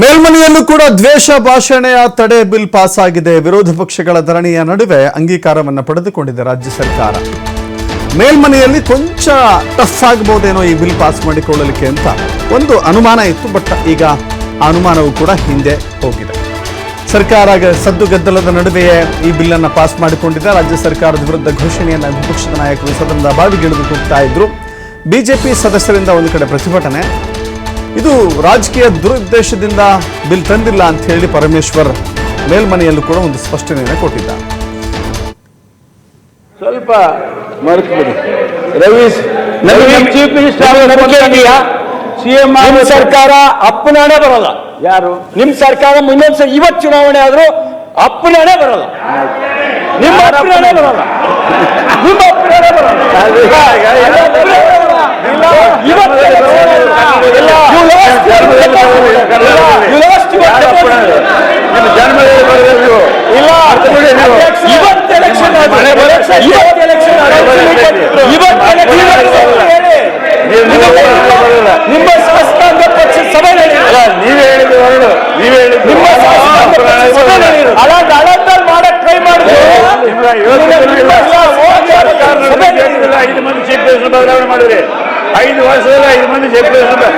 ಮೇಲ್ಮನೆಯಲ್ಲೂ ಕೂಡ ದ್ವೇಷ ಭಾಷಣೆಯ ತಡೆ ಬಿಲ್ ಪಾಸ್ ಆಗಿದೆ. ವಿರೋಧ ಪಕ್ಷಗಳ ಧರಣಿಯ ನಡುವೆ ಅಂಗೀಕಾರವನ್ನು ಪಡೆದುಕೊಂಡಿದೆ ರಾಜ್ಯ ಸರ್ಕಾರ. ಮೇಲ್ಮನೆಯಲ್ಲಿ ಕೊಂಚ ಟಫ್ ಆಗಬಹುದೇನೋ ಈ ಬಿಲ್ ಪಾಸ್ ಮಾಡಿಕೊಳ್ಳಲಿಕ್ಕೆ ಅಂತ ಒಂದು ಅನುಮಾನ ಇತ್ತು. ಬಟ್ ಈಗ ಆ ಅನುಮಾನವೂ ಕೂಡ ಹಿಂದೆ ಹೋಗಿದೆ. ಸರ್ಕಾರ ಸದ್ದುಗದ್ದಲದ ನಡುವೆಯೇ ಈ ಬಿಲ್ ಅನ್ನು ಪಾಸ್ ಮಾಡಿಕೊಂಡಿದೆ. ರಾಜ್ಯ ಸರ್ಕಾರದ ವಿರುದ್ಧ ಘೋಷಣೆಯನ್ನು ವಿಪಕ್ಷದ ನಾಯಕರು ಸದನದ ಬಾವಿಗಿಳಿದು ಕೂಗ್ತಾ ಇದ್ರು. ಬಿಜೆಪಿ ಸದಸ್ಯರಿಂದ ಒಂದು ಕಡೆ ಪ್ರತಿಭಟನೆ. ಇದು ರಾಜಕೀಯ ದುರುದ್ದೇಶದಿಂದ ಬಿಲ್ ತಂದಿಲ್ಲ ಅಂತ ಹೇಳಿ ಪರಮೇಶ್ವರ್ ಮೇಲ್ಮನೆಯಲ್ಲೂ ಕೂಡ ಒಂದು ಸ್ಪಷ್ಟನೆಯನ್ನು ಕೊಟ್ಟಿದ್ದಾರೆ. ಸ್ವಲ್ಪ ಮರೆತುಬಿಡಿ ರವೀಶ್, ಚೀಫ್ ಮಿನಿಸ್ಟರ್ ಸಿಎಂ ಸರ್ಕಾರ ಅಪ್ಪನಾಣೆ ಬರೋಲ್ಲ. ಯಾರು ನಿಮ್ ಸರ್ಕಾರ ಮುಂದೊಂದ್ಸರಿ ಇವತ್ತು ಚುನಾವಣೆ ಆದ್ರೂ ಅಪ್ಪನಾಣೆ ಬರೋಲ್ಲ. ನಿಮ್ಮ ಅಪ್ಪನಾಣೆ ಬರೋಲ್ಲ. ನಿಮ್ಮ ಅಪ್ಪನಾಣೆ ಬರೋಲ್ಲ. ನಿಮ್ಮ ಶಾಸಕಾಂಗ ಪಕ್ಷ ಸಭೆ ನೀವೇ ಹೇಳಿದ್ರು ಮಾಡಕ್ ಟ್ರೈ ಮಾಡಿದ್ರು. 5 ಮಂದಿ ಚೀಫ್ ಮಿನಿಸ್ಟರ್ ಬದಲಾವಣೆ ಮಾಡಿದ್ರಿ. 5 ವರ್ಷದಲ್ಲಿ 5 ಮಂದಿ ಚೀಫ್ ಮಿನಿಸ್ಟರ್.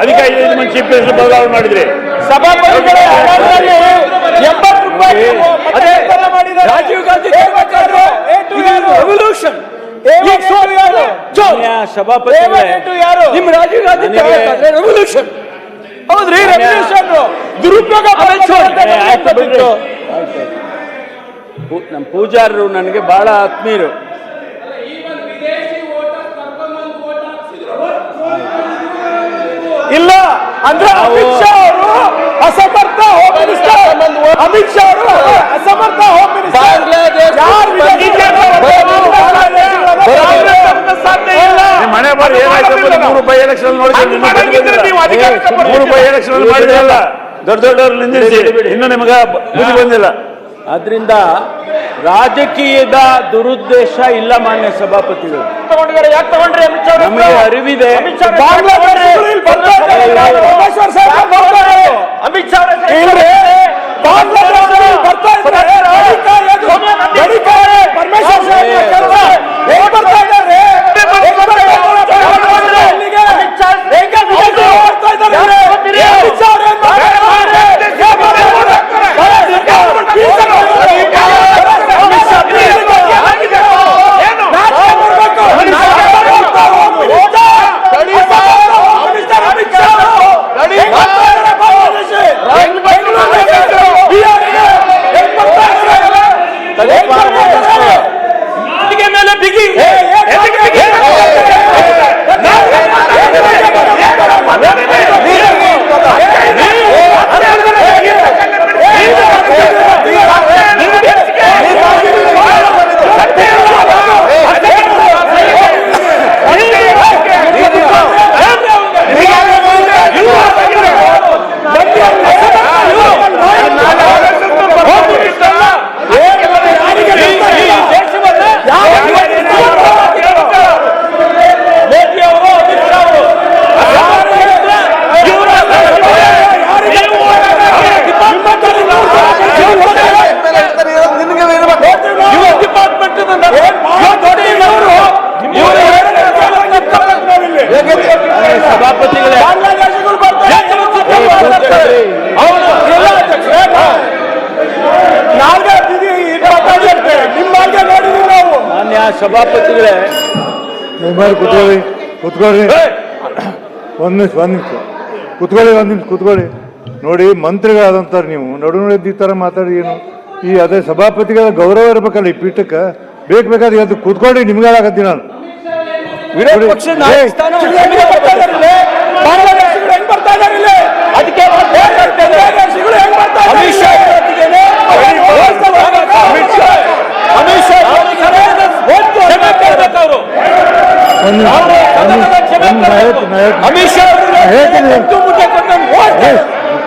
ಅದಕ್ಕೆ 5 ಮಂದಿ ಚೀಫ್ ಮಿನಿಸ್ಟರ್ ಬದಲಾವಣೆ ಮಾಡಿದ್ರಿ. ಸಭಾಪತಿಗಳೇ ರಾಜೀವ್ ಗಾಂಧಿ ರೆವಲ್ಯೂಷನ್ ಸಭಾಪತಿ ನಿಮ್ ರಾಜೀವ್ ಗಾಂಧಿ ರೆವಲ್ಯೂಷನ್ ಹೌದ್ರಿ. ರೆವಲ್ಯೂಷನ್ ದುರುಪಯೋಗ ನಮ್ಮ ಪೂಜಾರರು ನನಗೆ ಬಹಳ ಆತ್ಮೀಯರು. ಇಲ್ಲ ಅಂದ್ರೆ ಅಮಿತ್ ಶಾ ಅವರು ಅಸಮರ್ಥ ಹೋಮ್ ಮಿನಿಸ್ಟರ್. ಅಮಿತ್ ಶಾ ಅವರು ಅಸಮರ್ಥ ಹೋಮ್ ಮಿನಿಸ್ಟರ್. ಮನೆ ಬಾರಿ ಏನಾಯ್ತು 3 ಬೈ ಎಲೆಕ್ಷನ್ ನೋಡಿದ್ರೆ 3 ಬೈ ಎಲೆಕ್ಷನ್ ಮಾಡಿದ್ರಲ್ಲ, ದೊಡ್ಡ ದೊಡ್ಡವ್ರು ನಿಂದಿಸಿ ಇನ್ನು ನಿಮಗ ಬುದ್ಧಿ ಬಂದಿಲ್ಲ. ಆದ್ರಿಂದ ರಾಜಕೀಯದ ದುರುದ್ದೇಶ ಇಲ್ಲ ಮಾನ್ಯ ಸಭಾಪತಿಗಳು. ಯಾಕೆ ತಗೊಂಡ್ರಿ? ನಮಗೆ ಅರಿವಿದೆ. ಅಮಿತ್ ಶಾ ಸಭಾಪತಿಗಳೇ ಕೂತ್ಕೊಳ್ಳಿ ಒಂದು ನಿಮಿಷ ಕೂತ್ಕೊಳ್ಳಿ. ನೋಡಿ, ಮಂತ್ರಿಗಳಾದಂತಾರೆ ನೀವು ನಡು ಈ ಥರ ಮಾತಾಡಿ ಏನು ಈ ಅದೇ ಸಭಾಪತಿಗಳ ಗೌರವ ಇರ್ಬೇಕಲ್ಲ ಈ ಪೀಠಕ್ಕೆ. ಬೇಕಾದ್ರೆ ಇವತ್ತು ಕೂತ್ಕೊಳ್ಳಿ, ನಿಮ್ಗಾಗತ್ತೀನಿ ನಾನು. ಅಮಿತ್ ಶಾ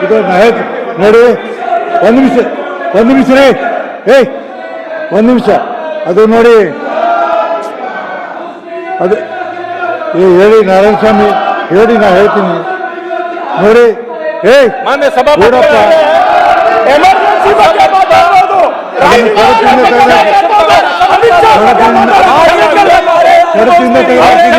ಇದು ನಾ ಹೇಳ್ತೀನಿ ನೋಡಿ, ಒಂದು ನಿಮಿಷ ರೀ, ಒಂದು ನಿಮಿಷ. ಅದು ನೋಡಿ, ಅದು ಹೇಳಿ ನಾರಾಯಣ ಸ್ವಾಮಿ ಹೇಳಿ, ನಾ ಹೇಳ್ತೀನಿ ನೋಡಿ. ಮಾನ್ಯ ಸಭಾಪತಿ ನೋಡಪ್ಪ, ಎಮರ್ಜೆನ್ಸಿ ಬಗ್ಗೆ ಮಾತಾಡೋದು ಕಡತಿಂದ ತೆಗೆದು